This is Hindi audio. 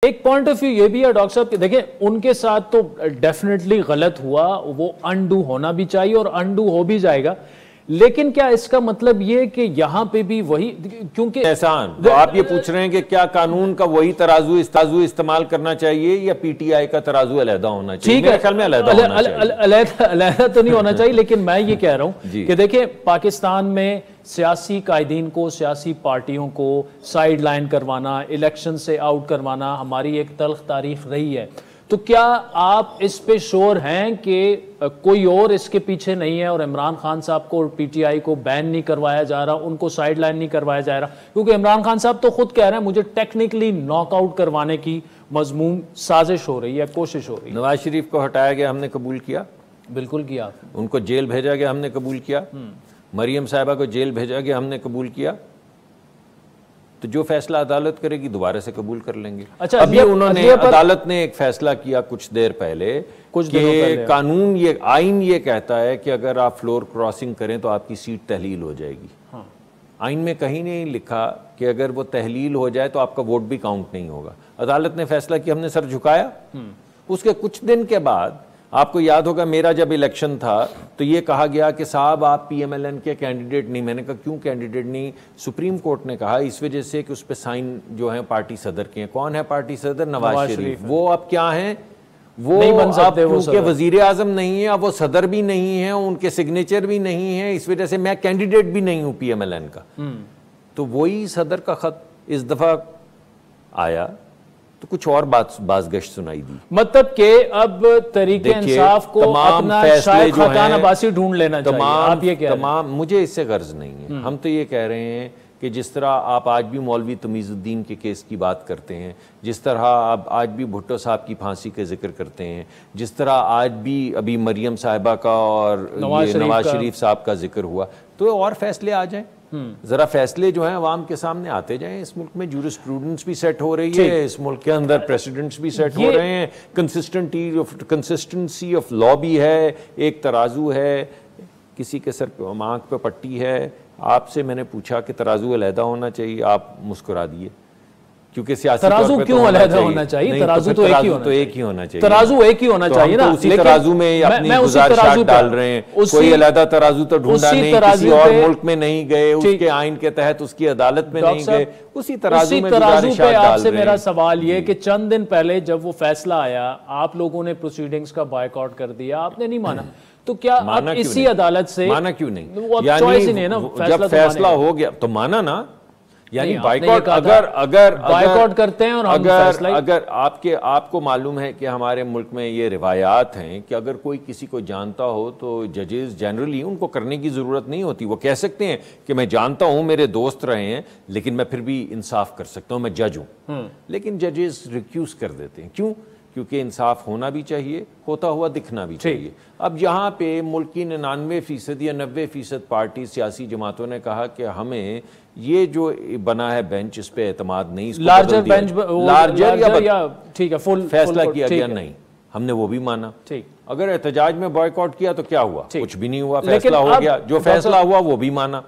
एक पॉइंट ऑफ व्यू ये भी है डॉक्टर साहब कि देखें उनके साथ तो डेफिनेटली गलत हुआ, वो अनडू होना भी चाहिए और अनडू हो भी जाएगा, लेकिन क्या इसका मतलब ये कि यहां पे भी वही, क्योंकि एहसान तो आप ये पूछ रहे हैं कि क्या कानून का वही तराजू इस्तेमाल करना चाहिए या पीटीआई का तराजू अलहदा होना चाहिए? ठीक है, ख्याल में अलहदा तो नहीं होना चाहिए, लेकिन मैं ये कह रहा हूं कि देखिए पाकिस्तान में सियासी कायदीन को, सियासी पार्टियों को साइड लाइन करवाना, इलेक्शन से आउट करवाना हमारी एक तल्ख तारीख रही है। तो क्या आप इस पे श्योर हैं कि कोई और इसके पीछे नहीं है और इमरान खान साहब को और पीटीआई को बैन नहीं करवाया जा रहा, उनको साइड लाइन नहीं करवाया जा रहा? क्योंकि इमरान खान साहब तो खुद कह रहे हैं मुझे टेक्निकली नॉकआउट करवाने की मजमूम साजिश हो रही है, कोशिश हो रही है। नवाज शरीफ को हटाया गया, हमने कबूल किया, बिल्कुल किया। उनको जेल भेजा गया, हमने कबूल किया। मरियम साहिबा को जेल भेजा गया, हमने कबूल किया। तो जो फैसला अदालत करेगी दोबारा से कबूल कर लेंगे। अच्छा, अभी उन्होंने अदालत ने एक फैसला किया कुछ देर पहले, कुछ कानून ये आइन ये कहता है कि अगर आप फ्लोर क्रॉसिंग करें तो आपकी सीट तहलील हो जाएगी। हाँ। आइन में कहीं नहीं लिखा कि अगर वो तहलील हो जाए तो आपका वोट भी काउंट नहीं होगा। अदालत ने फैसला किया, हमने सर झुकाया। उसके कुछ दिन के बाद आपको याद होगा मेरा जब इलेक्शन था तो ये कहा गया कि साहब आप पीएमएलएन के कैंडिडेट नहीं। मैंने कहा क्यों कैंडिडेट नहीं? सुप्रीम कोर्ट ने कहा इस वजह से कि उस पर साइन जो है पार्टी सदर के हैं। कौन है पार्टी सदर? नवाज शरीफ। वो अब क्या हैं? वो अब क्योंकि वजीर आजम नहीं है, अब वो सदर भी नहीं है, उनके सिग्नेचर भी नहीं है, इस वजह से मैं कैंडिडेट भी नहीं हूं पीएमएलएन का। तो वही सदर का खत इस दफा आया तो कुछ और बाज़गश्त सुनाई दी। मतलब कि अब तरीके इंसाफ को अपना शायद खतान अब्बासी ढूंढ लेना चाहिए। आप ये कह रहे हैं? मुझे इससे गर्ज नहीं है। हम तो ये कह रहे हैं कि जिस तरह आप आज भी मौलवी तमीज़ुद्दीन के केस की बात करते हैं, जिस तरह आप आज भी भुट्टो साहब की फांसी का जिक्र करते हैं, जिस तरह आज भी अभी मरियम साहिबा का और नवाज शरीफ साहब का जिक्र हुआ, तो और फैसले आ जाएं। जरा फैसले जो हैं अवाम के सामने आते जाएं। इस मुल्क में जूरिस्प्रूडेंस भी सेट हो रही है, इस मुल्क के अंदर प्रेसिडेंट्स भी सेट हो रहे हैं, कंसिस्टेंसी ऑफ लॉ भी है, एक तराजू है, किसी के सर पे आंख पे पट्टी है। आपसे मैंने पूछा कि तराजू अलहदा होना चाहिए, आप मुस्कुरा दिए। क्योंकि तराजू क्यों अलहदा होना चाहिए? तराजू तो एक ही होना चाहिए। तराजू एक ही होना चाहिए ना। उसी तराजू में अपनी गुजारिश डाल रहे हैं। कोई अलहदा तराजू तो ढूंढा नहीं, किसी और मुल्क में नहीं गए, उसके आइन के तहत उसकी अदालत में नहीं गए, उसी तराजू में गुजारिश डाल रहे हैं। आपसे मेरा सवाल ये कि चंद दिन पहले जब वो फैसला आया, आप लोगों ने प्रोसीडिंग्स का बॉयकॉट कर दिया, आपने नहीं माना, तो क्या आप इसी अदालत से माना क्यों नहीं? जब फैसला हो गया तो माना ना। यानी बाइकॉट अगर बाइकॉट करते हैं और अगर आपको मालूम है कि हमारे मुल्क में ये रिवायात हैं कि अगर कोई किसी को जानता हो तो जजेस जनरली उनको करने की जरूरत नहीं होती। वो कह सकते हैं कि मैं जानता हूं, मेरे दोस्त रहे हैं, लेकिन मैं फिर भी इंसाफ कर सकता हूं, मैं जज हूं। लेकिन जजेस रिक्यूज कर देते हैं। क्यों? क्योंकि इंसाफ होना भी चाहिए, होता हुआ दिखना भी चाहिए। अब यहाँ पे मुल्क की 99% या 90% पार्टी सियासी जमातों ने कहा कि हमें ये जो बना है बेंच, इस पे एतमाद नहीं, लार्जर बेंच, लार्जर या ठीक है फुल फैसला किया गया नहीं, हमने वो भी माना। ठीक, अगर एहतजाज में बॉयकॉट किया तो क्या हुआ? कुछ भी नहीं हुआ, फैसला हो गया, जो फैसला हुआ वो भी माना।